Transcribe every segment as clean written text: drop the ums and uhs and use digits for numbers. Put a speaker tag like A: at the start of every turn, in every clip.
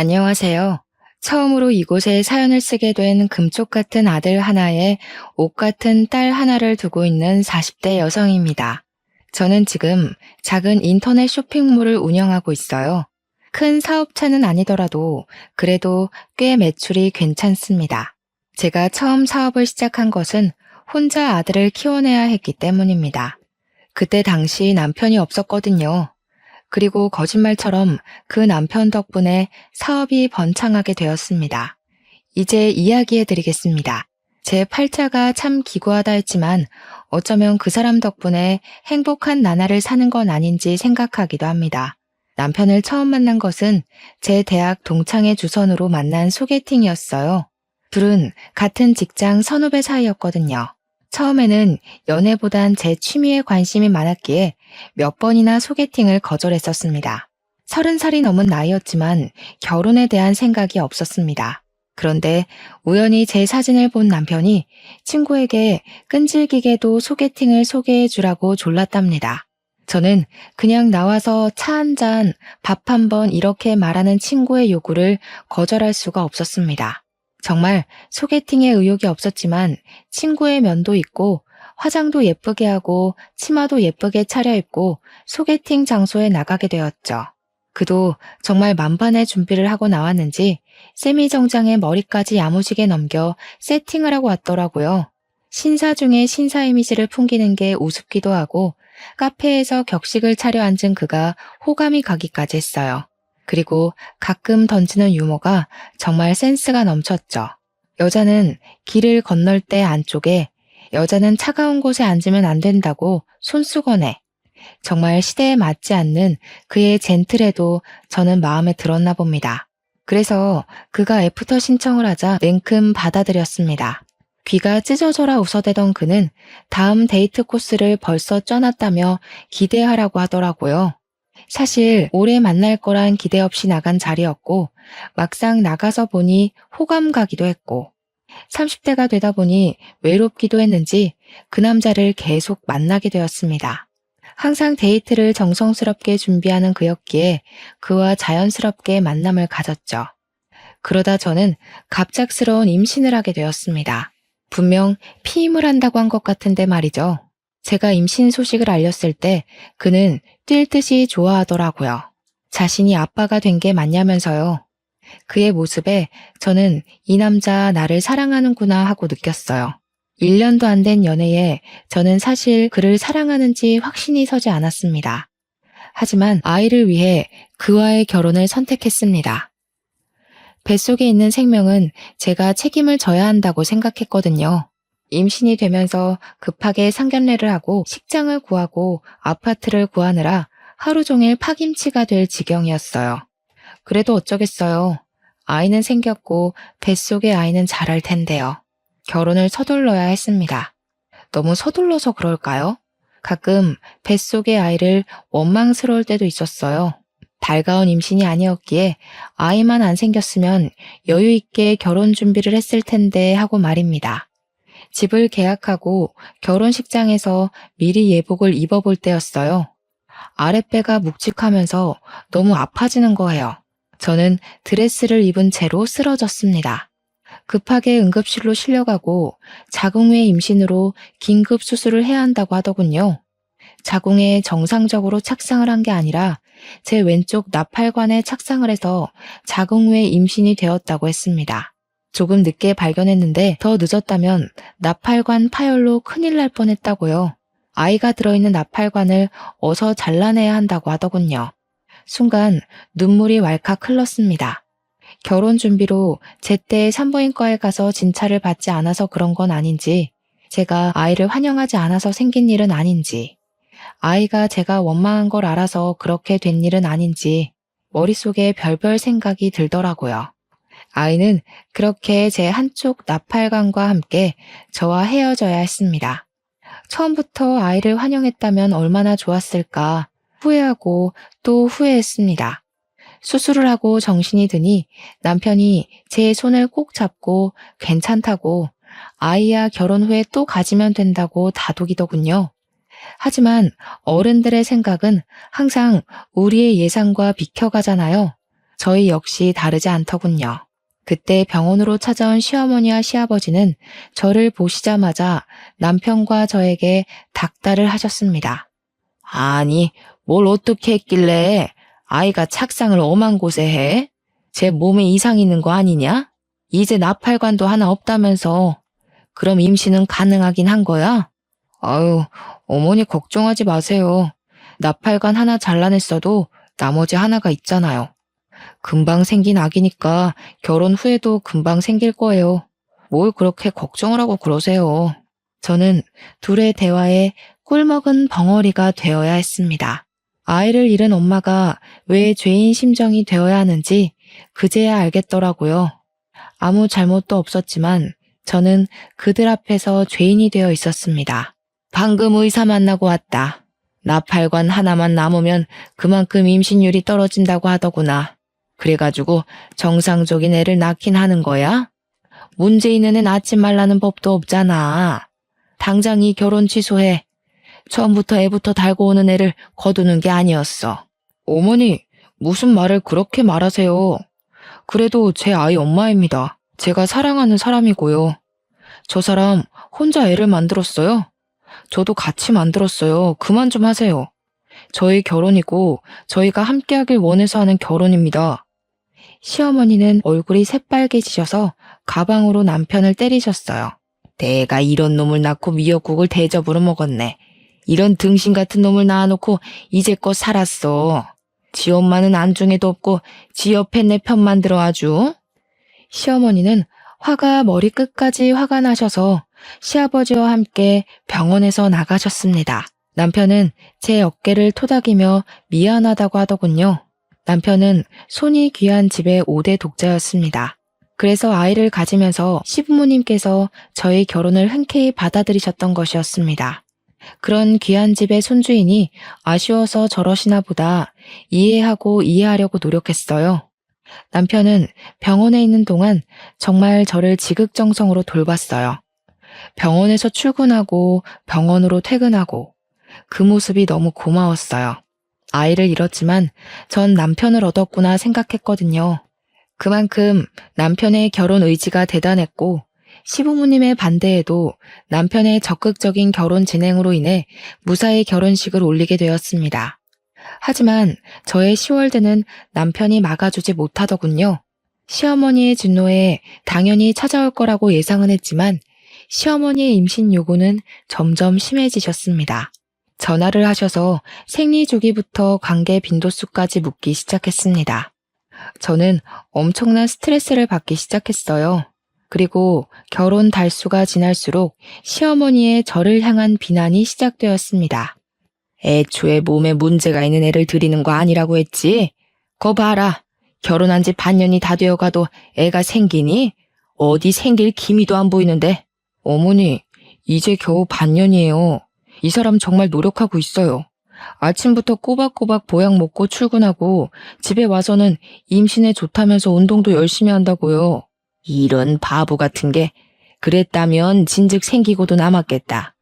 A: 안녕하세요. 처음으로 이곳에 사연을 쓰게 된 금쪽 같은 아들 하나에 옥 같은 딸 하나를 두고 있는 40대 여성입니다. 저는 지금 작은 인터넷 쇼핑몰을 운영하고 있어요. 큰 사업체는 아니더라도 그래도 꽤 매출이 괜찮습니다. 제가 처음 사업을 시작한 것은 혼자 아들을 키워내야 했기 때문입니다. 그때 당시 남편이 없었거든요. 그리고 거짓말처럼 그 남편 덕분에 사업이 번창하게 되었습니다. 이제 이야기해 드리겠습니다. 제 팔자가 참 기구하다 했지만 어쩌면 그 사람 덕분에 행복한 나날을 사는 건 아닌지 생각하기도 합니다. 남편을 처음 만난 것은 제 대학 동창회 주선으로 만난 소개팅이었어요. 둘은 같은 직장 선후배 사이였거든요. 처음에는 연애보단 제 취미에 관심이 많았기에 몇 번이나 소개팅을 거절했었습니다. 30살이 넘은 나이였지만 결혼에 대한 생각이 없었습니다. 그런데 우연히 제 사진을 본 남편이 친구에게 끈질기게도 소개팅을 소개해 주라고 졸랐답니다. 저는 그냥 나와서 차 한 잔, 밥 한 번 이렇게 말하는 친구의 요구를 거절할 수가 없었습니다. 정말 소개팅에 의욕이 없었지만 친구의 면도 있고 화장도 예쁘게 하고 치마도 예쁘게 차려입고 소개팅 장소에 나가게 되었죠. 그도 정말 만반의 준비를 하고 나왔는지 세미정장에 머리까지 야무지게 넘겨 세팅을 하고 왔더라고요. 신사 중에 신사 이미지를 풍기는 게 우습기도 하고 카페에서 격식을 차려 앉은 그가 호감이 가기까지 했어요. 그리고 가끔 던지는 유머가 정말 센스가 넘쳤죠. 여자는 길을 건널 때 안쪽에, 여자는 차가운 곳에 앉으면 안 된다고 손수건에. 정말 시대에 맞지 않는 그의 젠틀해도 저는 마음에 들었나 봅니다. 그래서 그가 애프터 신청을 하자 냉큼 받아들였습니다. 귀가 찢어져라 웃어대던 그는 다음 데이트 코스를 벌써 쪄놨다며 기대하라고 하더라고요. 사실 오래 만날 거란 기대 없이 나간 자리였고 막상 나가서 보니 호감 가기도 했고 30대가 되다 보니 외롭기도 했는지 그 남자를 계속 만나게 되었습니다. 항상 데이트를 정성스럽게 준비하는 그였기에 그와 자연스럽게 만남을 가졌죠. 그러다 저는 갑작스러운 임신을 하게 되었습니다. 분명 피임을 한다고 한 것 같은데 말이죠. 제가 임신 소식을 알렸을 때 그는 뛸 듯이 좋아하더라고요. 자신이 아빠가 된 게 맞냐면서요. 그의 모습에 저는 이 남자 나를 사랑하는구나 하고 느꼈어요. 1년도 안 된 연애에 저는 사실 그를 사랑하는지 확신이 서지 않았습니다. 하지만 아이를 위해 그와의 결혼을 선택했습니다. 뱃속에 있는 생명은 제가 책임을 져야 한다고 생각했거든요. 임신이 되면서 급하게 상견례를 하고 식장을 구하고 아파트를 구하느라 하루 종일 파김치가 될 지경이었어요. 그래도 어쩌겠어요. 아이는 생겼고 뱃속의 아이는 자랄 텐데요. 결혼을 서둘러야 했습니다. 너무 서둘러서 그럴까요? 가끔 뱃속의 아이를 원망스러울 때도 있었어요. 달가운 임신이 아니었기에 아이만 안 생겼으면 여유 있게 결혼 준비를 했을 텐데 하고 말입니다. 집을 계약하고 결혼식장에서 미리 예복을 입어볼 때였어요. 아랫배가 묵직하면서 너무 아파지는 거예요. 저는 드레스를 입은 채로 쓰러졌습니다. 급하게 응급실로 실려가고 자궁외 임신으로 긴급 수술을 해야 한다고 하더군요. 자궁에 정상적으로 착상을 한 게 아니라 제 왼쪽 나팔관에 착상을 해서 자궁외 임신이 되었다고 했습니다. 조금 늦게 발견했는데 더 늦었다면 나팔관 파열로 큰일 날 뻔했다고요. 아이가 들어있는 나팔관을 어서 잘라내야 한다고 하더군요. 순간 눈물이 왈칵 흘렀습니다. 결혼 준비로 제때 산부인과에 가서 진찰을 받지 않아서 그런 건 아닌지, 제가 아이를 환영하지 않아서 생긴 일은 아닌지, 아이가 제가 원망한 걸 알아서 그렇게 된 일은 아닌지 머릿속에 별별 생각이 들더라고요. 아이는 그렇게 제 한쪽 나팔관과 함께 저와 헤어져야 했습니다. 처음부터 아이를 환영했다면 얼마나 좋았을까 후회하고 또 후회했습니다. 수술을 하고 정신이 드니 남편이 제 손을 꼭 잡고 괜찮다고 아이야 결혼 후에 또 가지면 된다고 다독이더군요. 하지만 어른들의 생각은 항상 우리의 예상과 비켜가잖아요. 저희 역시 다르지 않더군요. 그때 병원으로 찾아온 시어머니와 시아버지는 저를 보시자마자 남편과 저에게 닥달을 하셨습니다. 아니, 뭘 어떻게 했길래 아이가 착상을 엄한 곳에 해? 제 몸에 이상 있는 거 아니냐? 이제 나팔관도 하나 없다면서. 그럼 임신은 가능하긴 한 거야? 아유, 어머니 걱정하지 마세요. 나팔관 하나 잘라냈어도 나머지 하나가 있잖아요. 금방 생긴 아기니까 결혼 후에도 금방 생길 거예요. 뭘 그렇게 걱정을 하고 그러세요. 저는 둘의 대화에 꿀먹은 벙어리가 되어야 했습니다. 아이를 잃은 엄마가 왜 죄인 심정이 되어야 하는지 그제야 알겠더라고요. 아무 잘못도 없었지만 저는 그들 앞에서 죄인이 되어 있었습니다. 방금 의사 만나고 왔다. 나팔관 하나만 남으면 그만큼 임신율이 떨어진다고 하더구나. 그래가지고 정상적인 애를 낳긴 하는 거야? 문제 있는 애 낳지 말라는 법도 없잖아. 당장 이 결혼 취소해. 처음부터 애부터 달고 오는 애를 거두는 게 아니었어. 어머니, 무슨 말을 그렇게 말하세요? 그래도 제 아이 엄마입니다. 제가 사랑하는 사람이고요. 저 사람 혼자 애를 만들었어요. 저도 같이 만들었어요. 그만 좀 하세요. 저희 결혼이고 저희가 함께하길 원해서 하는 결혼입니다. 시어머니는 얼굴이 새빨개지셔서 가방으로 남편을 때리셨어요. 내가 이런 놈을 낳고 미역국을 대접으로 먹었네. 이런 등신 같은 놈을 낳아놓고 이제껏 살았어. 지 엄마는 안중에도 없고 지 옆에 내 편만 들어 아주. 시어머니는 화가 머리끝까지 화가 나셔서 시아버지와 함께 병원에서 나가셨습니다. 남편은 제 어깨를 토닥이며 미안하다고 하더군요. 남편은 손이 귀한 집의 5대 독자였습니다. 그래서 아이를 가지면서 시부모님께서 저희 결혼을 흔쾌히 받아들이셨던 것이었습니다. 그런 귀한 집의 손주이니 아쉬워서 저러시나 보다 이해하고 이해하려고 노력했어요. 남편은 병원에 있는 동안 정말 저를 지극정성으로 돌봤어요. 병원에서 출근하고 병원으로 퇴근하고 그 모습이 너무 고마웠어요. 아이를 잃었지만 전 남편을 얻었구나 생각했거든요. 그만큼 남편의 결혼 의지가 대단했고 시부모님의 반대에도 남편의 적극적인 결혼 진행으로 인해 무사히 결혼식을 올리게 되었습니다. 하지만 저의 10월드는 남편이 막아주지 못하더군요. 시어머니의 진노에 당연히 찾아올 거라고 예상은 했지만 시어머니의 임신 요구는 점점 심해지셨습니다. 전화를 하셔서 생리 주기부터 관계 빈도수까지 묻기 시작했습니다. 저는 엄청난 스트레스를 받기 시작했어요. 그리고 결혼 달수가 지날수록 시어머니의 저를 향한 비난이 시작되었습니다. 애초에 몸에 문제가 있는 애를 들이는 거 아니라고 했지? 거 봐라. 결혼한 지 반년이 다 되어가도 애가 생기니? 어디 생길 기미도 안 보이는데. 어머니, 이제 겨우 반년이에요. 이 사람 정말 노력하고 있어요. 아침부터 꼬박꼬박 보약 먹고 출근하고 집에 와서는 임신에 좋다면서 운동도 열심히 한다고요. 이런 바보 같은 게. 그랬다면 진즉 생기고도 남았겠다.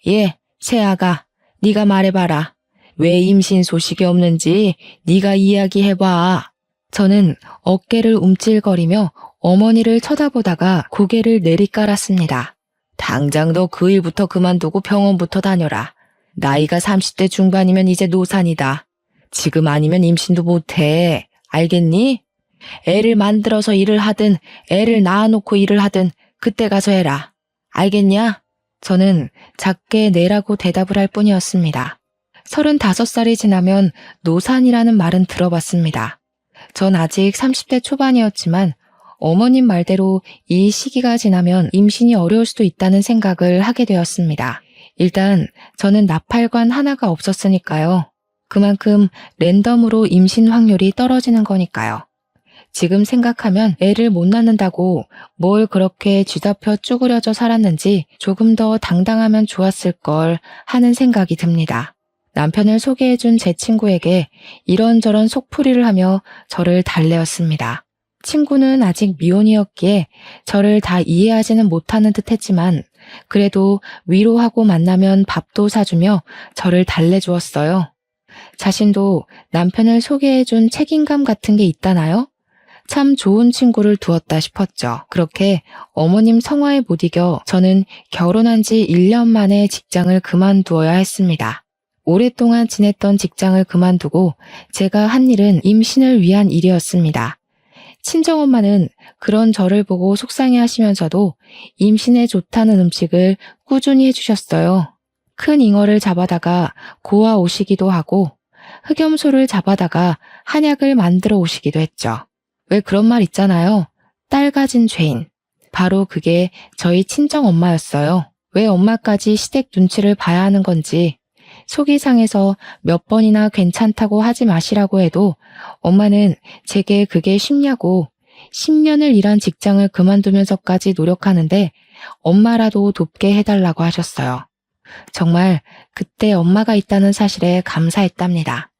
A: 예, 새아가, 네가 말해봐라. 왜 임신 소식이 없는지 네가 이야기해봐. 저는 어깨를 움찔거리며 어머니를 쳐다보다가 고개를 내리깔았습니다. 당장 너 그 일부터 그만두고 병원부터 다녀라. 나이가 30대 중반이면 이제 노산이다. 지금 아니면 임신도 못해. 알겠니? 애를 만들어서 일을 하든 애를 낳아놓고 일을 하든 그때 가서 해라. 알겠냐? 저는 작게 네라고 대답을 할 뿐이었습니다. 35살이 지나면 노산이라는 말은 들어봤습니다. 전 아직 30대 초반이었지만 어머님 말대로 이 시기가 지나면 임신이 어려울 수도 있다는 생각을 하게 되었습니다. 일단 저는 나팔관 하나가 없었으니까요. 그만큼 랜덤으로 임신 확률이 떨어지는 거니까요. 지금 생각하면 애를 못 낳는다고 뭘 그렇게 쥐잡혀 쭈그려져 살았는지 조금 더 당당하면 좋았을 걸 하는 생각이 듭니다. 남편을 소개해준 제 친구에게 이런저런 속풀이를 하며 저를 달래었습니다. 친구는 아직 미혼이었기에 저를 다 이해하지는 못하는 듯 했지만 그래도 위로하고 만나면 밥도 사주며 저를 달래주었어요. 자신도 남편을 소개해준 책임감 같은 게 있다나요? 참 좋은 친구를 두었다 싶었죠. 그렇게 어머님 성화에 못 이겨 저는 결혼한 지 1년 만에 직장을 그만두어야 했습니다. 오랫동안 지냈던 직장을 그만두고 제가 한 일은 임신을 위한 일이었습니다. 친정엄마는 그런 저를 보고 속상해 하시면서도 임신에 좋다는 음식을 꾸준히 해주셨어요. 큰 잉어를 잡아다가 고아 오시기도 하고 흑염소를 잡아다가 한약을 만들어 오시기도 했죠. 왜 그런 말 있잖아요. 딸 가진 죄인. 바로 그게 저희 친정엄마였어요. 왜 엄마까지 시댁 눈치를 봐야 하는 건지 속이 상해서 몇 번이나 괜찮다고 하지 마시라고 해도 엄마는 제게 그게 쉽냐고 10년을 일한 직장을 그만두면서까지 노력하는데 엄마라도 돕게 해달라고 하셨어요. 정말 그때 엄마가 있다는 사실에 감사했답니다.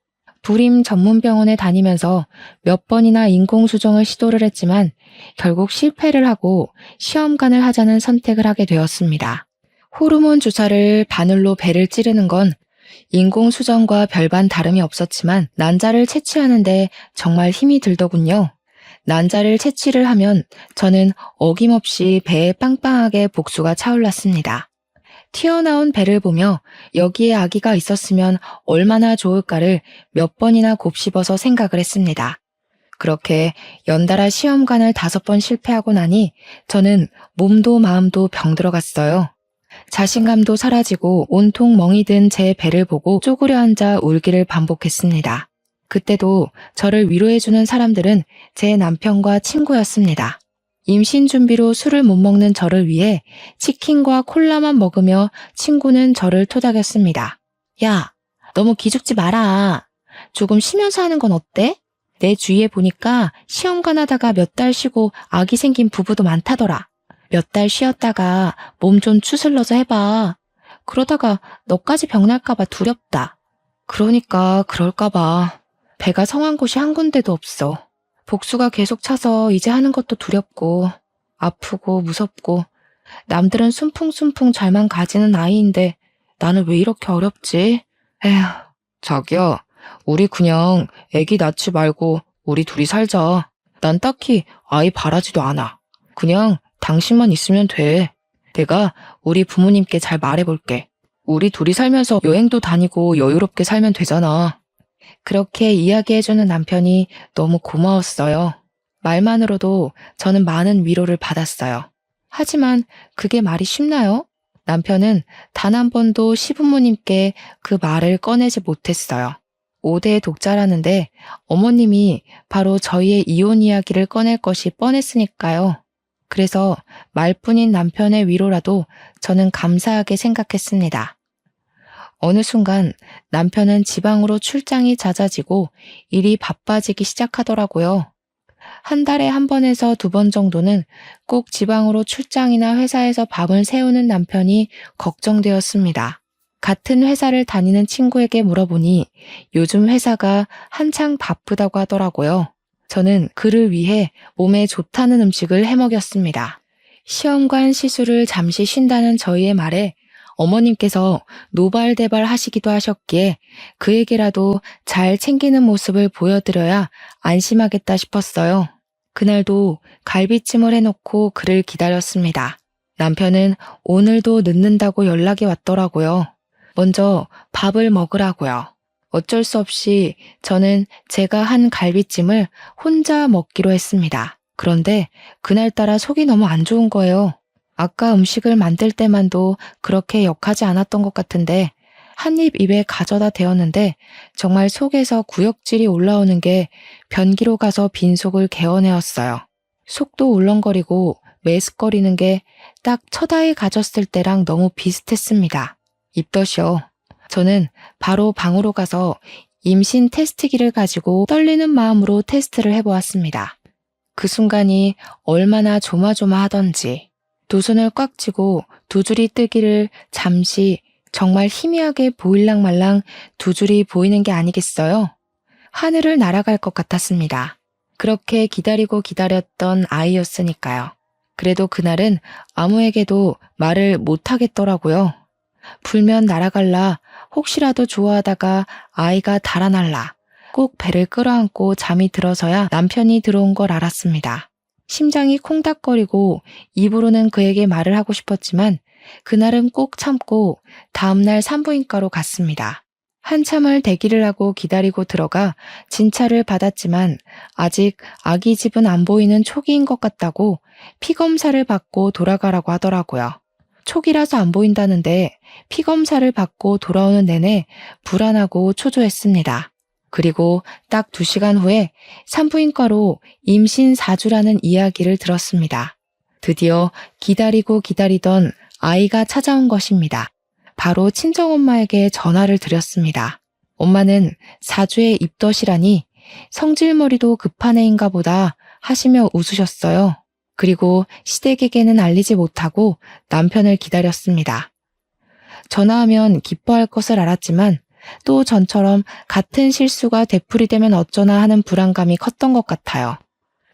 A: 불임 전문병원에 다니면서 몇 번이나 인공수정을 시도를 했지만 결국 실패를 하고 시험관을 하자는 선택을 하게 되었습니다. 호르몬 주사를 바늘로 배를 찌르는 건 인공수정과 별반 다름이 없었지만 난자를 채취하는데 정말 힘이 들더군요. 난자를 채취를 하면 저는 어김없이 배에 빵빵하게 복수가 차올랐습니다. 튀어나온 배를 보며 여기에 아기가 있었으면 얼마나 좋을까를 몇 번이나 곱씹어서 생각을 했습니다. 그렇게 연달아 시험관을 5번 실패하고 나니 저는 몸도 마음도 병들어갔어요. 자신감도 사라지고 온통 멍이 든 제 배를 보고 쪼그려 앉아 울기를 반복했습니다. 그때도 저를 위로해주는 사람들은 제 남편과 친구였습니다. 임신 준비로 술을 못 먹는 저를 위해 치킨과 콜라만 먹으며 친구는 저를 토닥였습니다. 야, 너무 기죽지 마라. 조금 쉬면서 하는 건 어때? 내 주위에 보니까 시험관 하다가 몇 달 쉬고 아기 생긴 부부도 많다더라. 몇 달 쉬었다가 몸 좀 추슬러서 해봐. 그러다가 너까지 병날까봐 두렵다. 그러니까 그럴까봐. 배가 성한 곳이 한 군데도 없어. 복수가 계속 차서 이제 하는 것도 두렵고 아프고 무섭고 남들은 순풍순풍 잘만 가지는 아이인데 나는 왜 이렇게 어렵지? 에휴, 자기야, 우리 그냥 애기 낳지 말고 우리 둘이 살자. 난 딱히 아이 바라지도 않아. 그냥 당신만 있으면 돼. 내가 우리 부모님께 잘 말해볼게. 우리 둘이 살면서 여행도 다니고 여유롭게 살면 되잖아. 그렇게 이야기해주는 남편이 너무 고마웠어요. 말만으로도 저는 많은 위로를 받았어요. 하지만 그게 말이 쉽나요? 남편은 단 한 번도 시부모님께 그 말을 꺼내지 못했어요. 5대 독자라는데 어머님이 바로 저희의 이혼 이야기를 꺼낼 것이 뻔했으니까요. 그래서 말뿐인 남편의 위로라도 저는 감사하게 생각했습니다. 어느 순간 남편은 지방으로 출장이 잦아지고 일이 바빠지기 시작하더라고요. 한 달에 1번에서 2번 정도는 꼭 지방으로 출장이나 회사에서 밤을 새우는 남편이 걱정되었습니다. 같은 회사를 다니는 친구에게 물어보니 요즘 회사가 한창 바쁘다고 하더라고요. 저는 그를 위해 몸에 좋다는 음식을 해먹였습니다. 시험관 시술을 잠시 쉰다는 저희의 말에 어머님께서 노발대발 하시기도 하셨기에 그에게라도 잘 챙기는 모습을 보여드려야 안심하겠다 싶었어요. 그날도 갈비찜을 해놓고 그를 기다렸습니다. 남편은 오늘도 늦는다고 연락이 왔더라고요. 먼저 밥을 먹으라고요. 어쩔 수 없이 저는 제가 한 갈비찜을 혼자 먹기로 했습니다. 그런데 그날따라 속이 너무 안 좋은 거예요. 아까 음식을 만들 때만도 그렇게 역하지 않았던 것 같은데 한 입 입에 가져다 대었는데 정말 속에서 구역질이 올라오는 게 변기로 가서 빈속을 개어내었어요. 속도 울렁거리고 메스거리는 게 딱 첫 아이 가졌을 때랑 너무 비슷했습니다. 입덧이요. 저는 바로 방으로 가서 임신 테스트기를 가지고 떨리는 마음으로 테스트를 해보았습니다. 그 순간이 얼마나 조마조마하던지. 두 손을 꽉 쥐고 두 줄이 뜨기를 잠시 정말 희미하게 보일랑 말랑 두 줄이 보이는 게 아니겠어요? 하늘을 날아갈 것 같았습니다. 그렇게 기다리고 기다렸던 아이였으니까요. 그래도 그날은 아무에게도 말을 못하겠더라고요. 불면 날아갈라 혹시라도 좋아하다가 아이가 달아날라 꼭 배를 끌어안고 잠이 들어서야 남편이 들어온 걸 알았습니다. 심장이 콩닥거리고 입으로는 그에게 말을 하고 싶었지만 그날은 꼭 참고 다음날 산부인과로 갔습니다. 한참을 대기를 하고 기다리고 들어가 진찰을 받았지만 아직 아기 집은 안 보이는 초기인 것 같다고 피검사를 받고 돌아가라고 하더라고요. 초기라서 안 보인다는데 피검사를 받고 돌아오는 내내 불안하고 초조했습니다. 그리고 딱 2시간 후에 산부인과로 임신 4주라는 이야기를 들었습니다. 드디어 기다리고 기다리던 아이가 찾아온 것입니다. 바로 친정엄마에게 전화를 드렸습니다. 엄마는 4주의 입덧이라니 성질머리도 급한 애인가 보다 하시며 웃으셨어요. 그리고 시댁에게는 알리지 못하고 남편을 기다렸습니다. 전화하면 기뻐할 것을 알았지만 또 전처럼 같은 실수가 되풀이되면 어쩌나 하는 불안감이 컸던 것 같아요.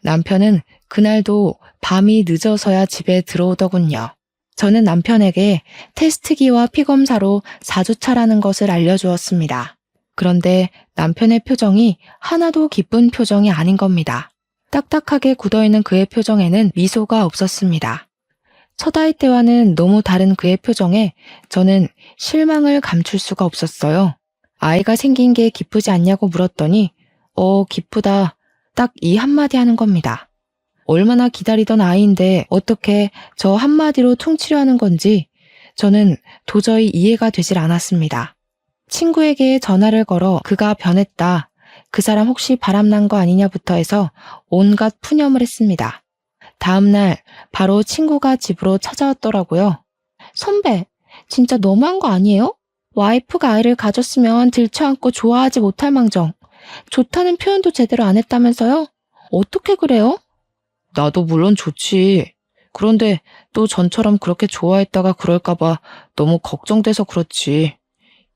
A: 남편은 그날도 밤이 늦어서야 집에 들어오더군요. 저는 남편에게 테스트기와 피검사로 4주차라는 것을 알려주었습니다. 그런데 남편의 표정이 하나도 기쁜 표정이 아닌 겁니다. 딱딱하게 굳어있는 그의 표정에는 미소가 없었습니다. 첫 아이 때와는 너무 다른 그의 표정에 저는 실망을 감출 수가 없었어요. 아이가 생긴 게 기쁘지 않냐고 물었더니 기쁘다. 딱 이 한마디 하는 겁니다. 얼마나 기다리던 아이인데 어떻게 저 한마디로 퉁치려 하는 건지 저는 도저히 이해가 되질 않았습니다. 친구에게 전화를 걸어 그가 변했다. 그 사람 혹시 바람난 거 아니냐부터 해서 온갖 푸념을 했습니다. 다음날 바로 친구가 집으로 찾아왔더라고요. 선배, 진짜 너무한 거 아니에요? 와이프가 아이를 가졌으면 들쳐안고 좋아하지 못할 망정. 좋다는 표현도 제대로 안 했다면서요? 어떻게 그래요? 나도 물론 좋지. 그런데 또 전처럼 그렇게 좋아했다가 그럴까봐 너무 걱정돼서 그렇지.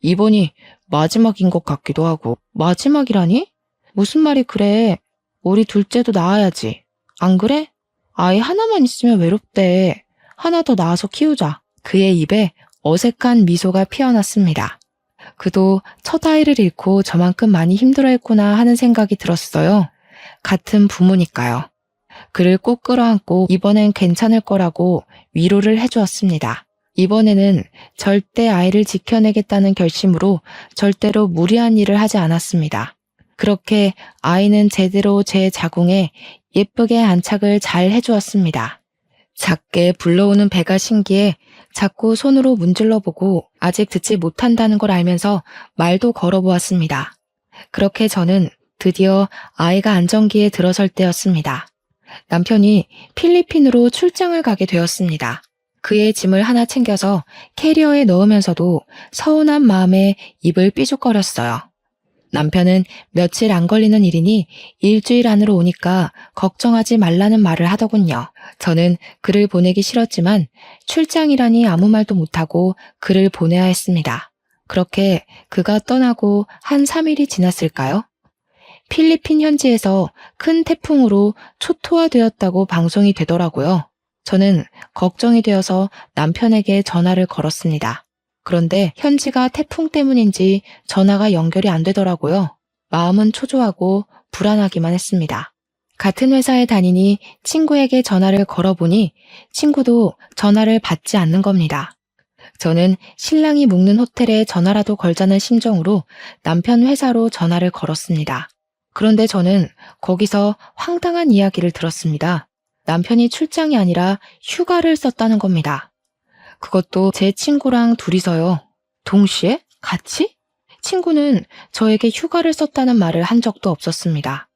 A: 이번이 마지막인 것 같기도 하고. 마지막이라니? 무슨 말이 그래. 우리 둘째도 낳아야지. 안 그래? 아이 하나만 있으면 외롭대. 하나 더 낳아서 키우자. 그의 입에 어색한 미소가 피어났습니다. 그도 첫 아이를 잃고 저만큼 많이 힘들어했구나 하는 생각이 들었어요. 같은 부모니까요. 그를 꼭 끌어안고 이번엔 괜찮을 거라고 위로를 해주었습니다. 이번에는 절대 아이를 지켜내겠다는 결심으로 절대로 무리한 일을 하지 않았습니다. 그렇게 아이는 제대로 제 자궁에 예쁘게 안착을 잘 해주었습니다. 작게 불러오는 배가 신기해 자꾸 손으로 문질러보고 아직 듣지 못한다는 걸 알면서 말도 걸어보았습니다. 그렇게 저는 드디어 아이가 안정기에 들어설 때였습니다. 남편이 필리핀으로 출장을 가게 되었습니다. 그의 짐을 하나 챙겨서 캐리어에 넣으면서도 서운한 마음에 입을 삐죽거렸어요. 남편은 며칠 안 걸리는 일이니 일주일 안으로 오니까 걱정하지 말라는 말을 하더군요. 저는 그를 보내기 싫었지만 출장이라니 아무 말도 못하고 그를 보내야 했습니다. 그렇게 그가 떠나고 한 3일이 지났을까요? 필리핀 현지에서 큰 태풍으로 초토화되었다고 방송이 되더라고요. 저는 걱정이 되어서 남편에게 전화를 걸었습니다. 그런데 현지가 태풍 때문인지 전화가 연결이 안 되더라고요. 마음은 초조하고 불안하기만 했습니다. 같은 회사에 다니니 친구에게 전화를 걸어보니 친구도 전화를 받지 않는 겁니다. 저는 신랑이 묵는 호텔에 전화라도 걸자는 심정으로 남편 회사로 전화를 걸었습니다. 그런데 저는 거기서 황당한 이야기를 들었습니다. 남편이 출장이 아니라 휴가를 썼다는 겁니다. 그것도 제 친구랑 둘이서요. 동시에? 같이? 친구는 저에게 휴가를 썼다는 말을 한 적도 없었습니다.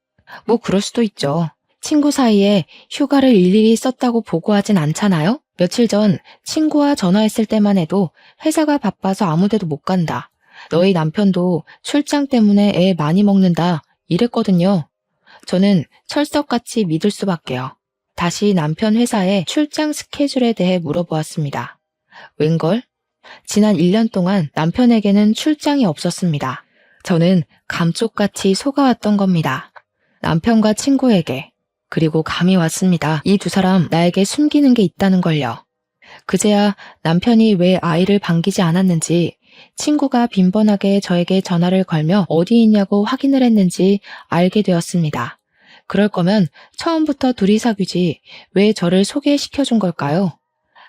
A: 뭐 그럴 수도 있죠. 친구 사이에 휴가를 일일이 썼다고 보고하진 않잖아요? 며칠 전 친구와 전화했을 때만 해도 회사가 바빠서 아무 데도 못 간다. 너희 남편도 출장 때문에 애 많이 먹는다. 이랬거든요. 저는 철석같이 믿을 수밖에요. 다시 남편 회사의 출장 스케줄에 대해 물어보았습니다. 웬걸? 지난 1년 동안 남편에게는 출장이 없었습니다. 저는 감쪽같이 속아왔던 겁니다. 남편과 친구에게. 그리고 감이 왔습니다. 이 두 사람 나에게 숨기는 게 있다는 걸요. 그제야 남편이 왜 아이를 반기지 않았는지 친구가 빈번하게 저에게 전화를 걸며 어디 있냐고 확인을 했는지 알게 되었습니다. 그럴 거면 처음부터 둘이 사귀지 왜 저를 소개시켜 준 걸까요?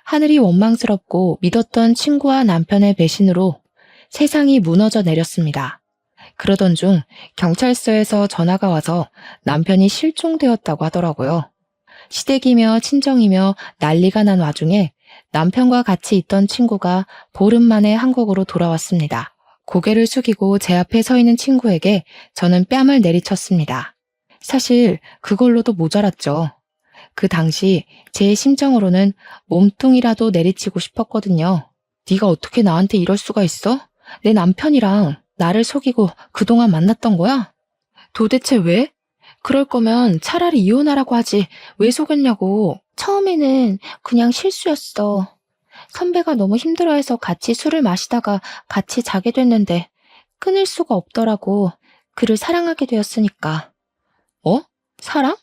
A: 하늘이 원망스럽고 믿었던 친구와 남편의 배신으로 세상이 무너져 내렸습니다. 그러던 중 경찰서에서 전화가 와서 남편이 실종되었다고 하더라고요. 시댁이며 친정이며 난리가 난 와중에 남편과 같이 있던 친구가 보름 만에 한국으로 돌아왔습니다. 고개를 숙이고 제 앞에 서 있는 친구에게 저는 뺨을 내리쳤습니다. 사실 그걸로도 모자랐죠. 그 당시 제 심정으로는 몸뚱이라도 내리치고 싶었거든요. 네가 어떻게 나한테 이럴 수가 있어? 내 남편이랑 나를 속이고 그동안 만났던 거야? 도대체 왜? 그럴 거면 차라리 이혼하라고 하지 왜 속였냐고. 처음에는 그냥 실수였어. 선배가 너무 힘들어해서 같이 술을 마시다가 같이 자게 됐는데 끊을 수가 없더라고. 그를 사랑하게 되었으니까. 어? 사랑?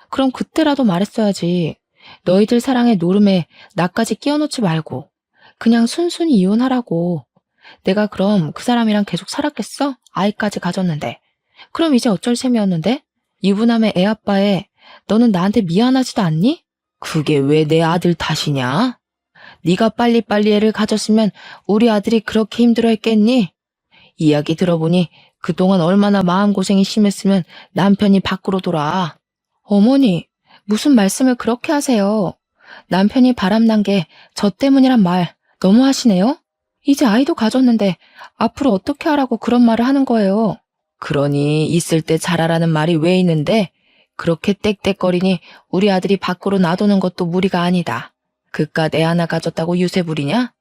A: 그럼 그때라도 말했어야지. 너희들 사랑의 노름에 나까지 끼워놓지 말고 그냥 순순히 이혼하라고. 내가 그럼 그 사람이랑 계속 살았겠어? 아이까지 가졌는데. 그럼 이제 어쩔 셈이었는데? 유부남의 애아빠에 너는 나한테 미안하지도 않니? 그게 왜 내 아들 탓이냐? 네가 빨리빨리 애를 가졌으면 우리 아들이 그렇게 힘들어했겠니? 이야기 들어보니 그동안 얼마나 마음고생이 심했으면 남편이 밖으로 돌아. 어머니, 무슨 말씀을 그렇게 하세요? 남편이 바람난 게 저 때문이란 말 너무 하시네요? 이제 아이도 가졌는데 앞으로 어떻게 하라고 그런 말을 하는 거예요? 그러니 있을 때 잘하라는 말이 왜 있는데 그렇게 땡땡거리니 우리 아들이 밖으로 놔두는 것도 무리가 아니다. 그깟 애 하나 가졌다고 유세 부리냐?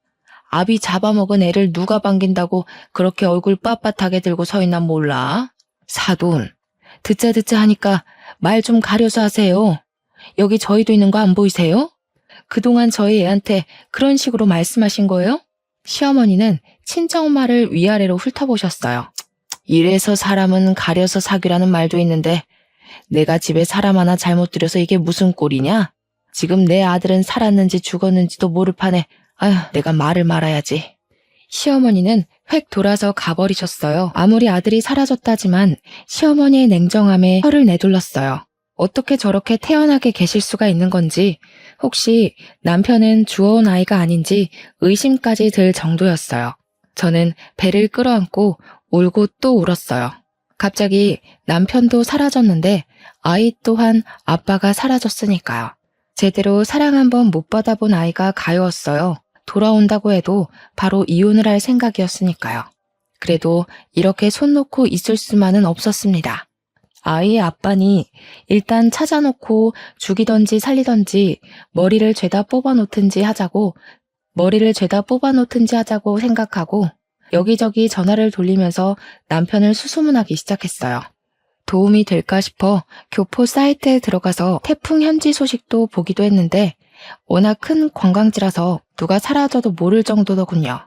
A: 아비 잡아먹은 애를 누가 반긴다고 그렇게 얼굴 빳빳하게 들고 서 있나 몰라? 사돈, 듣자 하니까 말 좀 가려서 하세요. 여기 저희도 있는 거 안 보이세요? 그동안 저희 애한테 그런 식으로 말씀하신 거예요? 시어머니는 친정엄마를 위아래로 훑어보셨어요. 이래서 사람은 가려서 사귀라는 말도 있는데 내가 집에 사람 하나 잘못 들여서 이게 무슨 꼴이냐? 지금 내 아들은 살았는지 죽었는지도 모를 판에 아휴 내가 말을 말아야지. 시어머니는 획 돌아서 가버리셨어요. 아무리 아들이 사라졌다지만 시어머니의 냉정함에 혀를 내둘렀어요. 어떻게 저렇게 태연하게 계실 수가 있는 건지, 혹시 남편은 주워온 아이가 아닌지 의심까지 들 정도였어요. 저는 배를 끌어안고 울고 또 울었어요. 갑자기 남편도 사라졌는데 아이 또한 아빠가 사라졌으니까요. 제대로 사랑 한번 못 받아본 아이가 가여웠어요. 돌아온다고 해도 바로 이혼을 할 생각이었으니까요. 그래도 이렇게 손 놓고 있을 수만은 없었습니다. 아이의 아빠니 일단 찾아놓고 죽이던지 살리던지 머리를 죄다 뽑아놓든지 하자고 생각하고 여기저기 전화를 돌리면서 남편을 수소문하기 시작했어요. 도움이 될까 싶어 교포 사이트에 들어가서 태풍 현지 소식도 보기도 했는데 워낙 큰 관광지라서 누가 사라져도 모를 정도더군요.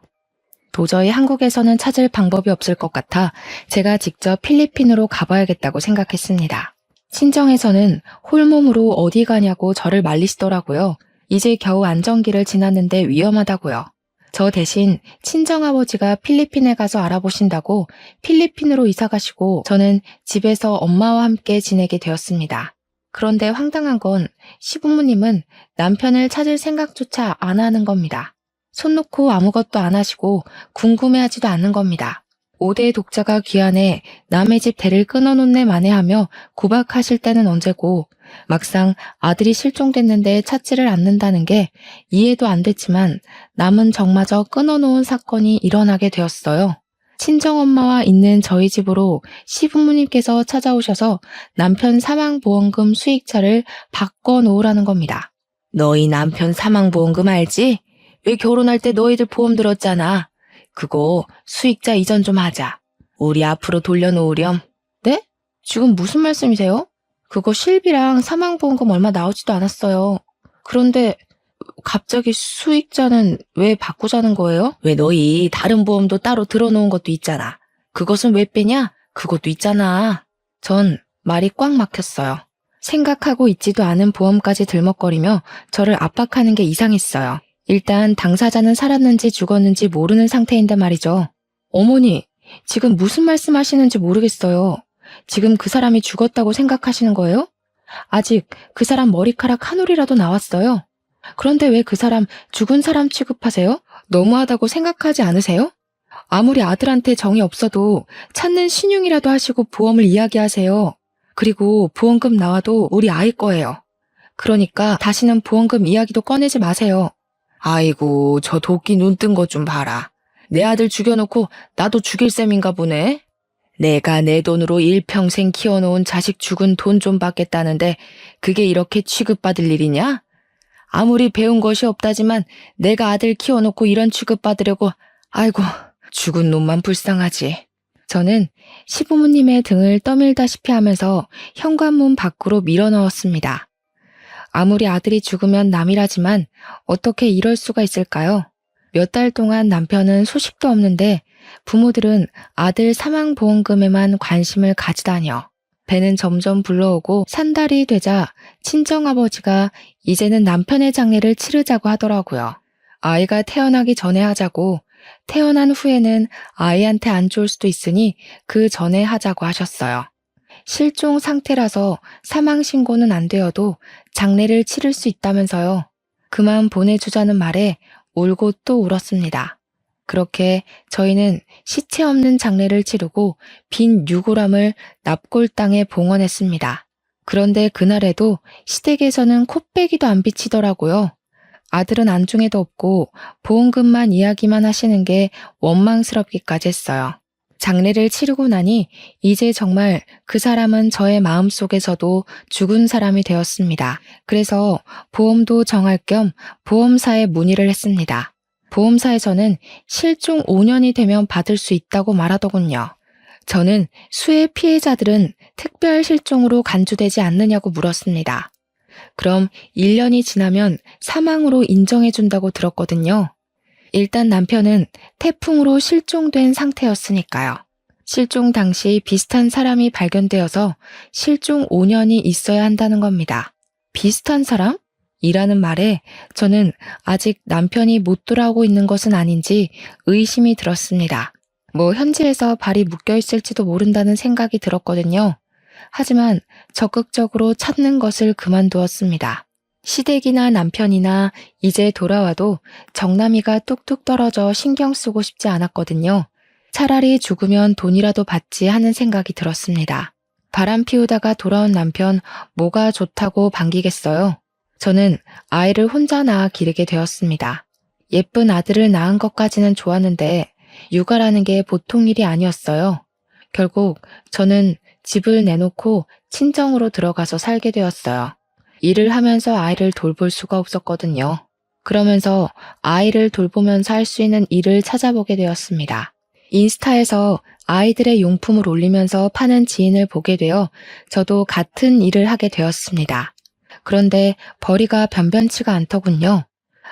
A: 도저히 한국에서는 찾을 방법이 없을 것 같아 제가 직접 필리핀으로 가봐야겠다고 생각했습니다. 친정에서는 홀몸으로 어디 가냐고 저를 말리시더라고요. 이제 겨우 안정기를 지났는데 위험하다고요. 저 대신 친정아버지가 필리핀에 가서 알아보신다고 필리핀으로 이사 가시고 저는 집에서 엄마와 함께 지내게 되었습니다. 그런데 황당한 건 시부모님은 남편을 찾을 생각조차 안 하는 겁니다. 손 놓고 아무것도 안 하시고 궁금해하지도 않는 겁니다. 5대 독자가 귀환해 남의 집 대를 끊어놓네 마네하며 구박하실 때는 언제고 막상 아들이 실종됐는데 찾지를 않는다는 게 이해도 안 됐지만 남은 정마저 끊어놓은 사건이 일어나게 되었어요. 친정엄마와 있는 저희 집으로 시부모님께서 찾아오셔서 남편 사망보험금 수익자를 바꿔놓으라는 겁니다. 너희 남편 사망보험금 알지? 왜 결혼할 때 너희들 보험 들었잖아. 그거 수익자 이전 좀 하자. 우리 앞으로 돌려놓으렴. 네? 지금 무슨 말씀이세요? 그거 실비랑 사망보험금 얼마 나오지도 않았어요. 그런데 갑자기 수익자는 왜 바꾸자는 거예요? 왜 너희 다른 보험도 따로 들어놓은 것도 있잖아. 그것은 왜 빼냐? 그것도 있잖아. 전 말이 꽉 막혔어요. 생각하고 있지도 않은 보험까지 들먹거리며 저를 압박하는 게 이상했어요. 일단 당사자는 살았는지 죽었는지 모르는 상태인데 말이죠. 어머니, 지금 무슨 말씀 하시는지 모르겠어요. 지금 그 사람이 죽었다고 생각하시는 거예요? 아직 그 사람 머리카락 한 올이라도 나왔어요. 그런데 왜 그 사람 죽은 사람 취급하세요? 너무하다고 생각하지 않으세요? 아무리 아들한테 정이 없어도 찾는 신용이라도 하시고 보험을 이야기하세요. 그리고 보험금 나와도 우리 아이 거예요. 그러니까 다시는 보험금 이야기도 꺼내지 마세요. 아이고, 저 도끼 눈 뜬 거 좀 봐라. 내 아들 죽여놓고 나도 죽일 셈인가 보네. 내가 내 돈으로 일평생 키워놓은 자식 죽은 돈 좀 받겠다는데 그게 이렇게 취급받을 일이냐? 아무리 배운 것이 없다지만 내가 아들 키워놓고 이런 취급받으려고, 아이고, 죽은 놈만 불쌍하지. 저는 시부모님의 등을 떠밀다시피 하면서 현관문 밖으로 밀어 넣었습니다. 아무리 아들이 죽으면 남이라지만 어떻게 이럴 수가 있을까요? 몇 달 동안 남편은 소식도 없는데 부모들은 아들 사망보험금에만 관심을 가지다녀. 배는 점점 불러오고 산 달이 되자 친정아버지가 이제는 남편의 장례를 치르자고 하더라고요. 아이가 태어나기 전에 하자고, 태어난 후에는 아이한테 안 좋을 수도 있으니 그 전에 하자고 하셨어요. 실종 상태라서 사망신고는 안 되어도 장례를 치를 수 있다면서요. 그만 보내주자는 말에 울고 또 울었습니다. 그렇게 저희는 시체 없는 장례를 치르고 빈 유골함을 납골 땅에 봉헌했습니다. 그런데 그날에도 시댁에서는 코빼기도 안 비치더라고요. 아들은 안중에도 없고 보험금만 이야기만 하시는 게 원망스럽기까지 했어요. 장례를 치르고 나니 이제 정말 그 사람은 저의 마음속에서도 죽은 사람이 되었습니다. 그래서 보험도 정할 겸 보험사에 문의를 했습니다. 보험사에서는 실종 5년이 되면 받을 수 있다고 말하더군요. 저는 수해 피해자들은 특별 실종으로 간주되지 않느냐고 물었습니다. 그럼 1년이 지나면 사망으로 인정해준다고 들었거든요. 일단 남편은 태풍으로 실종된 상태였으니까요. 실종 당시 비슷한 사람이 발견되어서 실종 5년이 있어야 한다는 겁니다. 비슷한 사람? 이라는 말에 저는 아직 남편이 못 돌아오고 있는 것은 아닌지 의심이 들었습니다. 현지에서 발이 묶여 있을지도 모른다는 생각이 들었거든요. 하지만 적극적으로 찾는 것을 그만두었습니다. 시댁이나 남편이나 이제 돌아와도 정남이가 뚝뚝 떨어져 신경 쓰고 싶지 않았거든요. 차라리 죽으면 돈이라도 받지 하는 생각이 들었습니다. 바람 피우다가 돌아온 남편 뭐가 좋다고 반기겠어요. 저는 아이를 혼자 낳아 기르게 되었습니다. 예쁜 아들을 낳은 것까지는 좋았는데 육아라는 게 보통 일이 아니었어요. 결국 저는 집을 내놓고 친정으로 들어가서 살게 되었어요. 일을 하면서 아이를 돌볼 수가 없었거든요. 그러면서 아이를 돌보면서 할 수 있는 일을 찾아보게 되었습니다. 인스타에서 아이들의 용품을 올리면서 파는 지인을 보게 되어 저도 같은 일을 하게 되었습니다. 그런데 벌이가 변변치가 않더군요.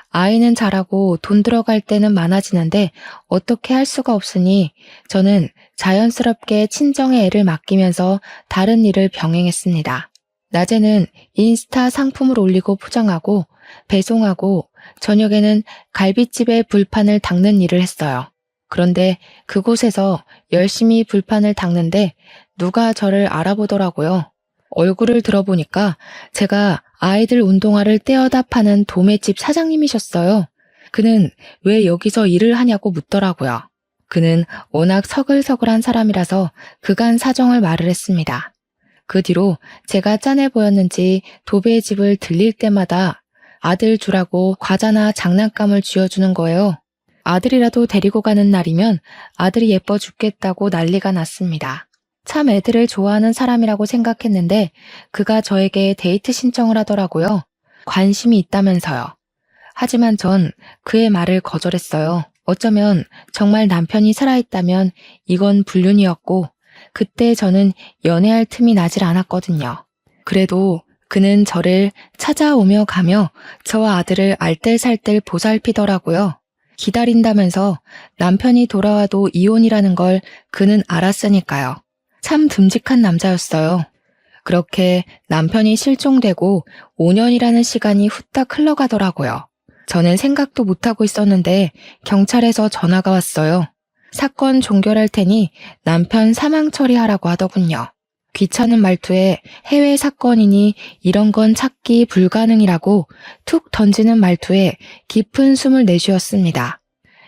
A: 아이는 자라고 돈 들어갈 때는 많아지는데 어떻게 할 수가 없으니 저는 자연스럽게 친정의 애를 맡기면서 다른 일을 병행했습니다. 낮에는 인스타 상품을 올리고 포장하고 배송하고 저녁에는 갈비집에 불판을 닦는 일을 했어요. 그런데 그곳에서 열심히 불판을 닦는데 누가 저를 알아보더라고요. 얼굴을 들어보니까 제가 아이들 운동화를 떼어다 파는 도매집 사장님이셨어요. 그는 왜 여기서 일을 하냐고 묻더라고요. 그는 워낙 서글서글한 사람이라서 그간 사정을 말을 했습니다. 그 뒤로 제가 짠해 보였는지 도배집을 들릴 때마다 아들 주라고 과자나 장난감을 쥐어주는 거예요. 아들이라도 데리고 가는 날이면 아들이 예뻐 죽겠다고 난리가 났습니다. 참 애들을 좋아하는 사람이라고 생각했는데 그가 저에게 데이트 신청을 하더라고요. 관심이 있다면서요. 하지만 전 그의 말을 거절했어요. 어쩌면 정말 남편이 살아있다면 이건 불륜이었고 그때 저는 연애할 틈이 나질 않았거든요. 그래도 그는 저를 찾아오며 가며 저와 아들을 알뜰살뜰 보살피더라고요. 기다린다면서 남편이 돌아와도 이혼이라는 걸 그는 알았으니까요. 참 듬직한 남자였어요. 그렇게 남편이 실종되고 5년이라는 시간이 후딱 흘러가더라고요. 저는 생각도 못하고 있었는데 경찰에서 전화가 왔어요. 사건 종결할 테니 남편 사망 처리하라고 하더군요. 귀찮은 말투에 해외 사건이니 이런 건 찾기 불가능이라고 툭 던지는 말투에 깊은 숨을 내쉬었습니다.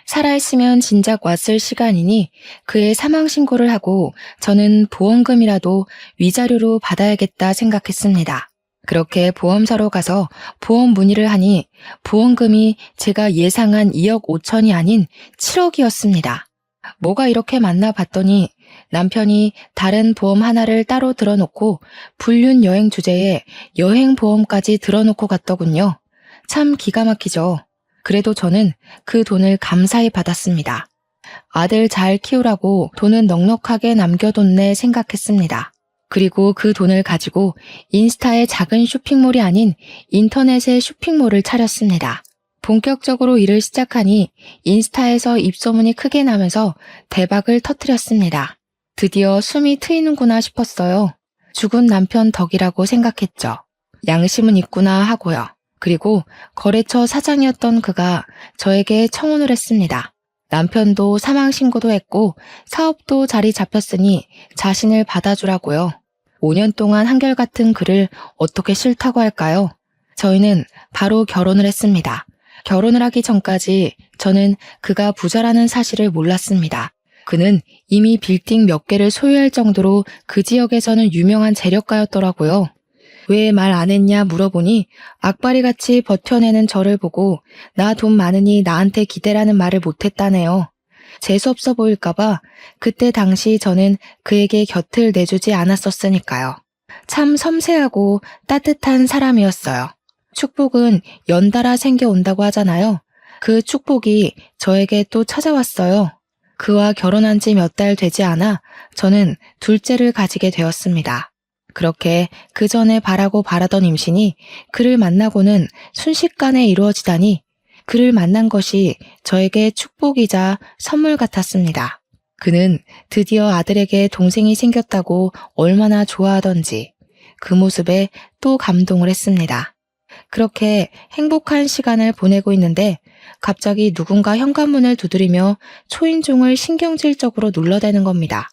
A: 살아있으면 진작 왔을 시간이니 그의 사망 신고를 하고 저는 보험금이라도 위자료로 받아야겠다 생각했습니다. 그렇게 보험사로 가서 보험 문의를 하니 보험금이 제가 예상한 2억 5천이 아닌 7억이었습니다. 뭐가 이렇게 많나 봤더니 남편이 다른 보험 하나를 따로 들어놓고 불륜 여행 주제에 여행 보험까지 들어놓고 갔더군요. 참 기가 막히죠. 그래도 저는 그 돈을 감사히 받았습니다. 아들 잘 키우라고 돈은 넉넉하게 남겨뒀네 생각했습니다. 그리고 그 돈을 가지고 인스타의 작은 쇼핑몰이 아닌 인터넷의 쇼핑몰을 차렸습니다. 본격적으로 일을 시작하니 인스타에서 입소문이 크게 나면서 대박을 터뜨렸습니다. 드디어 숨이 트이는구나 싶었어요. 죽은 남편 덕이라고 생각했죠. 양심은 있구나 하고요. 그리고 거래처 사장이었던 그가 저에게 청혼을 했습니다. 남편도 사망 신고도 했고 사업도 자리 잡혔으니 자신을 받아주라고요. 5년 동안 한결같은 그를 어떻게 싫다고 할까요? 저희는 바로 결혼을 했습니다. 결혼을 하기 전까지 저는 그가 부자라는 사실을 몰랐습니다. 그는 이미 빌딩 몇 개를 소유할 정도로 그 지역에서는 유명한 재력가였더라고요. 왜 말 안 했냐 물어보니 악바리같이 버텨내는 저를 보고 나 돈 많으니 나한테 기대라는 말을 못했다네요. 재수없어 보일까봐 그때 당시 저는 그에게 곁을 내주지 않았었으니까요. 참 섬세하고 따뜻한 사람이었어요. 축복은 연달아 생겨온다고 하잖아요. 그 축복이 저에게 또 찾아왔어요. 그와 결혼한 지 몇 달 되지 않아 저는 둘째를 가지게 되었습니다. 그렇게 그 전에 바라던 임신이 그를 만나고는 순식간에 이루어지다니 그를 만난 것이 저에게 축복이자 선물 같았습니다. 그는 드디어 아들에게 동생이 생겼다고 얼마나 좋아하던지 그 모습에 또 감동을 했습니다. 그렇게 행복한 시간을 보내고 있는데 갑자기 누군가 현관문을 두드리며 초인종을 신경질적으로 눌러대는 겁니다.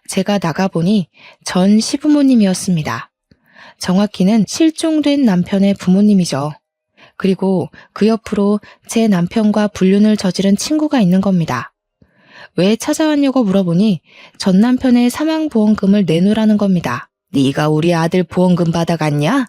A: 제가 나가보니 전 시부모님이었습니다. 정확히는 실종된 남편의 부모님이죠. 그리고 그 옆으로 제 남편과 불륜을 저지른 친구가 있는 겁니다. 왜 찾아왔냐고 물어보니 전 남편의 사망보험금을 내놓으라는 겁니다. 네가 우리 아들 보험금 받아갔냐?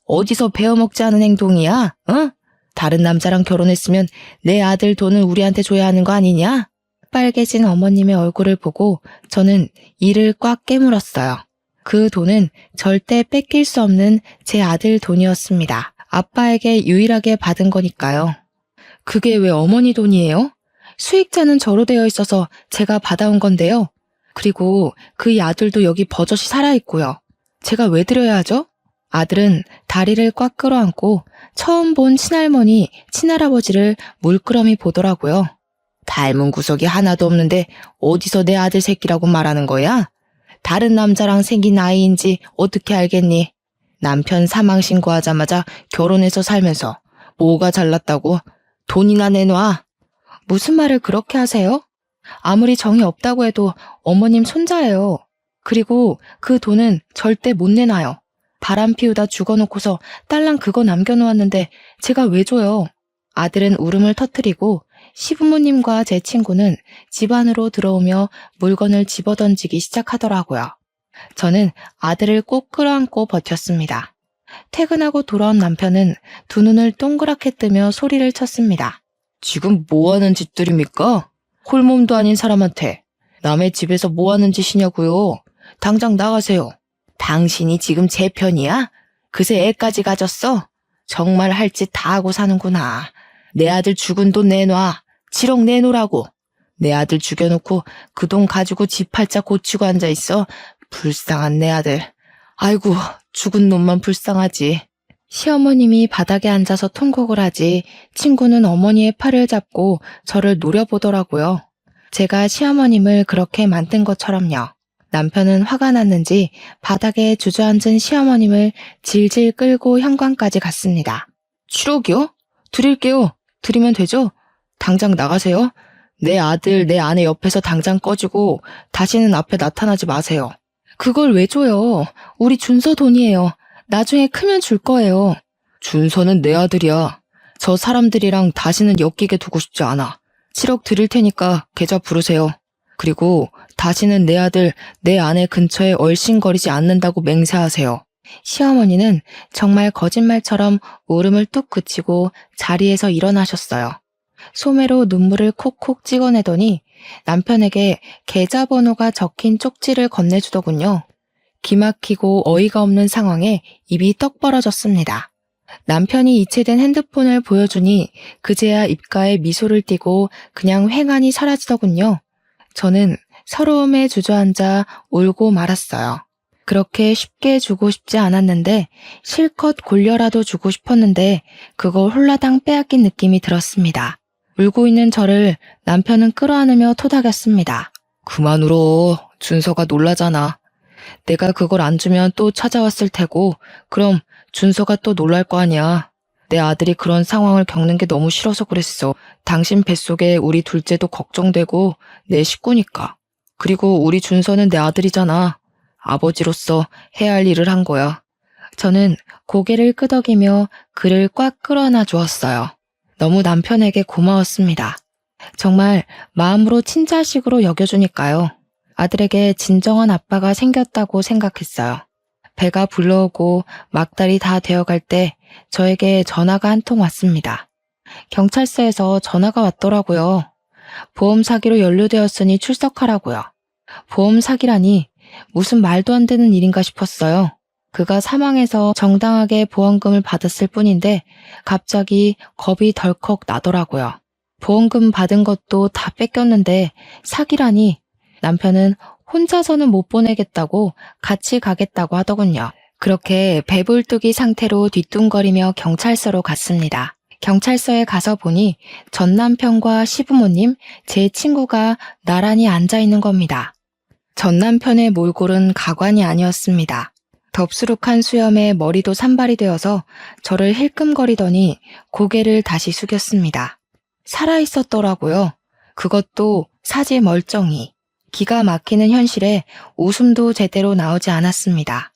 A: 어디서 배워먹지 않은 행동이야? 어? 다른 남자랑 결혼했으면 내 아들 돈을 우리한테 줘야 하는 거 아니냐? 빨개진 어머님의 얼굴을 보고 저는 이를 꽉 깨물었어요. 그 돈은 절대 뺏길 수 없는 제 아들 돈이었습니다. 아빠에게 유일하게 받은 거니까요. 그게 왜 어머니 돈이에요? 수익자는 저로 되어 있어서 제가 받아온 건데요. 그리고 그의 아들도 여기 버젓이 살아있고요. 제가 왜 드려야 하죠? 아들은 다리를 꽉 끌어안고 처음 본 친할머니, 친할아버지를 물끄러미 보더라고요. 닮은 구석이 하나도 없는데 어디서 내 아들 새끼라고 말하는 거야? 다른 남자랑 생긴 아이인지 어떻게 알겠니? 남편 사망 신고하자마자 결혼해서 살면서 뭐가 잘났다고? 돈이나 내놔. 무슨 말을 그렇게 하세요? 아무리 정이 없다고 해도 어머님 손자예요. 그리고 그 돈은 절대 못 내놔요. 바람 피우다 죽어놓고서 딸랑 그거 남겨놓았는데 제가 왜 줘요? 아들은 울음을 터뜨리고 시부모님과 제 친구는 집 안으로 들어오며 물건을 집어던지기 시작하더라고요. 저는 아들을 꼭 끌어안고 버텼습니다. 퇴근하고 돌아온 남편은 두 눈을 동그랗게 뜨며 소리를 쳤습니다. 지금 뭐하는 짓들입니까? 홀몸도 아닌 사람한테 남의 집에서 뭐하는 짓이냐고요? 당장 나가세요. 당신이 지금 제 편이야? 그새 애까지 가졌어? 정말 할 짓 다 하고 사는구나. 내 아들 죽은 돈 내놔. 7억 내놓으라고. 내 아들 죽여놓고 그 돈 가지고 집 팔자 고치고 앉아있어. 불쌍한 내 아들. 아이고, 죽은 놈만 불쌍하지. 시어머님이 바닥에 앉아서 통곡을 하지 친구는 어머니의 팔을 잡고 저를 노려보더라고요. 제가 시어머님을 그렇게 만든 것처럼요. 남편은 화가 났는지 바닥에 주저앉은 시어머님을 질질 끌고 현관까지 갔습니다. 7억이요? 드릴게요. 드리면 되죠? 당장 나가세요. 내 아들, 내 아내 옆에서 당장 꺼지고 다시는 앞에 나타나지 마세요. 그걸 왜 줘요? 우리 준서 돈이에요. 나중에 크면 줄 거예요. 준서는 내 아들이야. 저 사람들이랑 다시는 엮이게 두고 싶지 않아. 7억 드릴 테니까 계좌 부르세요. 그리고 다시는 내 아들, 내 아내 근처에 얼씬거리지 않는다고 맹세하세요. 시어머니는 정말 거짓말처럼 울음을 뚝 그치고 자리에서 일어나셨어요. 소매로 눈물을 콕콕 찍어내더니 남편에게 계좌번호가 적힌 쪽지를 건네주더군요. 기막히고 어이가 없는 상황에 입이 떡 벌어졌습니다. 남편이 이체된 핸드폰을 보여주니 그제야 입가에 미소를 띠고 그냥 횡하니 사라지더군요. 저는 서러움에 주저앉아 울고 말았어요. 그렇게 쉽게 주고 싶지 않았는데 실컷 골려라도 주고 싶었는데 그걸 홀라당 빼앗긴 느낌이 들었습니다. 울고 있는 저를 남편은 끌어안으며 토닥였습니다. 그만 울어. 준서가 놀라잖아. 내가 그걸 안 주면 또 찾아왔을 테고 그럼 준서가 또 놀랄 거 아니야. 내 아들이 그런 상황을 겪는 게 너무 싫어서 그랬어. 당신 뱃속에 우리 둘째도 걱정되고 내 식구니까. 그리고 우리 준서는 내 아들이잖아. 아버지로서 해야 할 일을 한 거야. 저는 고개를 끄덕이며 그를 꽉 끌어안아 주었어요. 너무 남편에게 고마웠습니다. 정말 마음으로 친자식으로 여겨주니까요. 아들에게 진정한 아빠가 생겼다고 생각했어요. 배가 불러오고 막달이 다 되어갈 때 저에게 전화가 한 통 왔습니다. 경찰서에서 전화가 왔더라고요. 보험 사기로 연루되었으니 출석하라고요. 보험 사기라니 무슨 말도 안 되는 일인가 싶었어요. 그가 사망해서 정당하게 보험금을 받았을 뿐인데 갑자기 겁이 덜컥 나더라고요. 보험금 받은 것도 다 뺏겼는데 사기라니 남편은 혼자서는 못 보내겠다고 같이 가겠다고 하더군요. 그렇게 배불뚝이 상태로 뒤뚱거리며 경찰서로 갔습니다. 경찰서에 가서 보니 전 남편과 시부모님, 제 친구가 나란히 앉아 있는 겁니다. 전 남편의 몰골은 가관이 아니었습니다. 덥수룩한 수염에 머리도 산발이 되어서 저를 힐끔거리더니 고개를 다시 숙였습니다. 살아있었더라고요. 그것도 사지 멀쩡히. 기가 막히는 현실에 웃음도 제대로 나오지 않았습니다.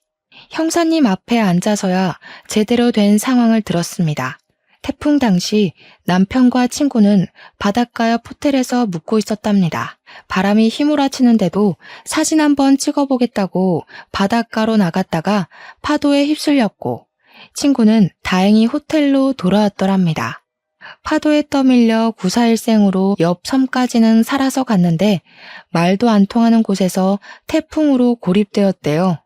A: 형사님 앞에 앉아서야 제대로 된 상황을 들었습니다. 태풍 당시 남편과 친구는 바닷가 옆 호텔에서 묵고 있었답니다. 바람이 휘몰아치는데도 사진 한번 찍어보겠다고 바닷가로 나갔다가 파도에 휩쓸렸고 친구는 다행히 호텔로 돌아왔더랍니다. 파도에 떠밀려 구사일생으로 옆 섬까지는 살아서 갔는데 말도 안 통하는 곳에서 태풍으로 고립되었대요.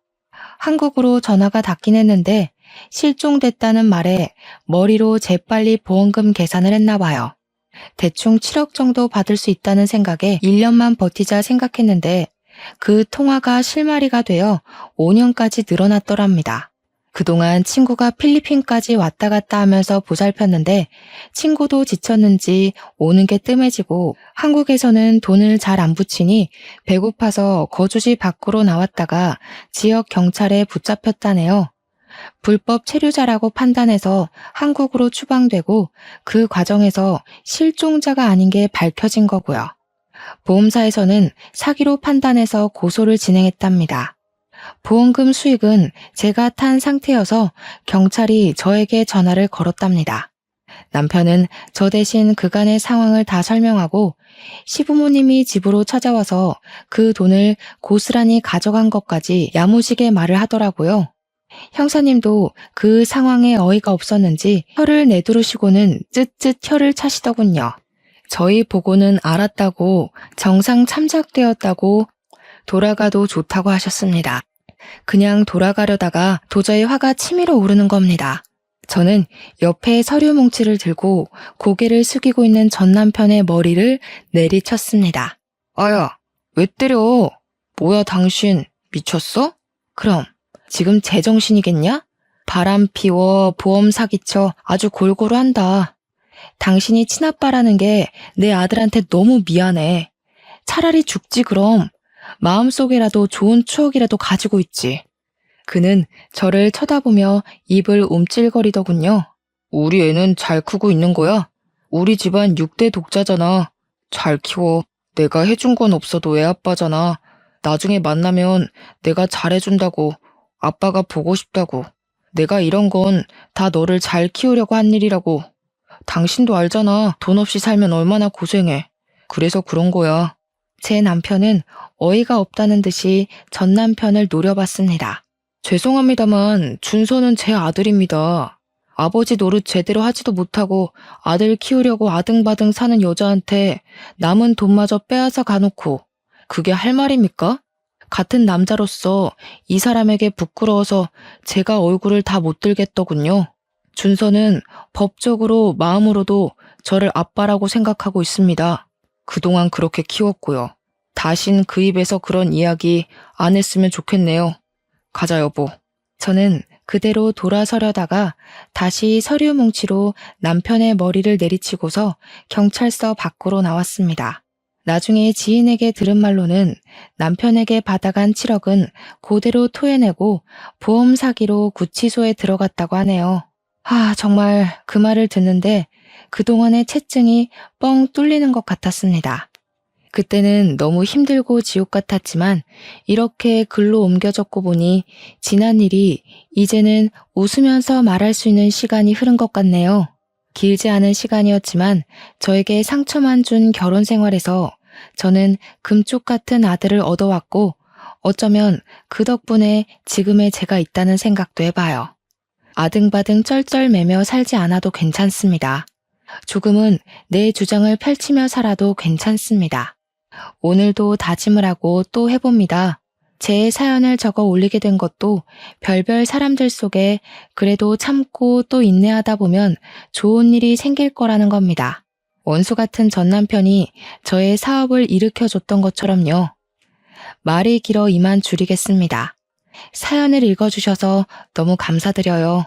A: 한국으로 전화가 닿긴 했는데 실종됐다는 말에 머리로 재빨리 보험금 계산을 했나 봐요. 대충 7억 정도 받을 수 있다는 생각에 1년만 버티자 생각했는데 그 통화가 실마리가 되어 5년까지 늘어났더랍니다. 그동안 친구가 필리핀까지 왔다 갔다 하면서 보살폈는데 친구도 지쳤는지 오는 게 뜸해지고 한국에서는 돈을 잘 안 붙이니 배고파서 거주지 밖으로 나왔다가 지역 경찰에 붙잡혔다네요. 불법 체류자라고 판단해서 한국으로 추방되고 그 과정에서 실종자가 아닌 게 밝혀진 거고요. 보험사에서는 사기로 판단해서 고소를 진행했답니다. 보험금 수익은 제가 탄 상태여서 경찰이 저에게 전화를 걸었답니다. 남편은 저 대신 그간의 상황을 다 설명하고 시부모님이 집으로 찾아와서 그 돈을 고스란히 가져간 것까지 야무지게 말을 하더라고요. 형사님도 그 상황에 어이가 없었는지 혀를 내두르시고는 쯧쯧 혀를 차시더군요. 저희 보고는 알았다고 정상 참작되었다고 돌아가도 좋다고 하셨습니다. 그냥 돌아가려다가 도저히 화가 치밀어 오르는 겁니다. 저는 옆에 서류 뭉치를 들고 고개를 숙이고 있는 전 남편의 머리를 내리쳤습니다. 아야, 왜 때려? 뭐야 당신, 미쳤어? 그럼 지금 제정신이겠냐? 바람 피워 보험 사기쳐 아주 골고루 한다. 당신이 친아빠라는 게 내 아들한테 너무 미안해. 차라리 죽지 그럼. 마음속에라도 좋은 추억이라도 가지고 있지. 그는 저를 쳐다보며 입을 움찔거리더군요. 우리 애는 잘 크고 있는 거야? 우리 집안 6대 독자잖아. 잘 키워. 내가 해준 건 없어도 애 아빠잖아. 나중에 만나면 내가 잘해준다고, 아빠가 보고 싶다고. 내가 이런 건 다 너를 잘 키우려고 한 일이라고. 당신도 알잖아. 돈 없이 살면 얼마나 고생해. 그래서 그런 거야. 제 남편은 어이가 없다는 듯이 전 남편을 노려봤습니다. 죄송합니다만 준서는 제 아들입니다. 아버지 노릇 제대로 하지도 못하고 아들 키우려고 아등바등 사는 여자한테 남은 돈마저 빼앗아 가놓고 그게 할 말입니까? 같은 남자로서 이 사람에게 부끄러워서 제가 얼굴을 다 못 들겠더군요. 준서는 법적으로 마음으로도 저를 아빠라고 생각하고 있습니다. 그동안 그렇게 키웠고요. 다신 그 입에서 그런 이야기 안 했으면 좋겠네요. 가자 여보. 저는 그대로 돌아서려다가 다시 서류 뭉치로 남편의 머리를 내리치고서 경찰서 밖으로 나왔습니다. 나중에 지인에게 들은 말로는 남편에게 받아간 7억은 그대로 토해내고 보험 사기로 구치소에 들어갔다고 하네요. 정말 그 말을 듣는데 그동안의 채증이 뻥 뚫리는 것 같았습니다. 그때는 너무 힘들고 지옥 같았지만 이렇게 글로 옮겨졌고 보니 지난 일이 이제는 웃으면서 말할 수 있는 시간이 흐른 것 같네요. 길지 않은 시간이었지만 저에게 상처만 준 결혼 생활에서 저는 금쪽 같은 아들을 얻어왔고 어쩌면 그 덕분에 지금의 제가 있다는 생각도 해봐요. 아등바등 쩔쩔매며 살지 않아도 괜찮습니다. 조금은 내 주장을 펼치며 살아도 괜찮습니다. 오늘도 다짐을 하고 또 해봅니다. 제 사연을 적어 올리게 된 것도 별별 사람들 속에 그래도 참고 또 인내하다 보면 좋은 일이 생길 거라는 겁니다. 원수 같은 전 남편이 저의 사업을 일으켜줬던 것처럼요. 말이 길어 이만 줄이겠습니다. 사연을 읽어주셔서 너무 감사드려요.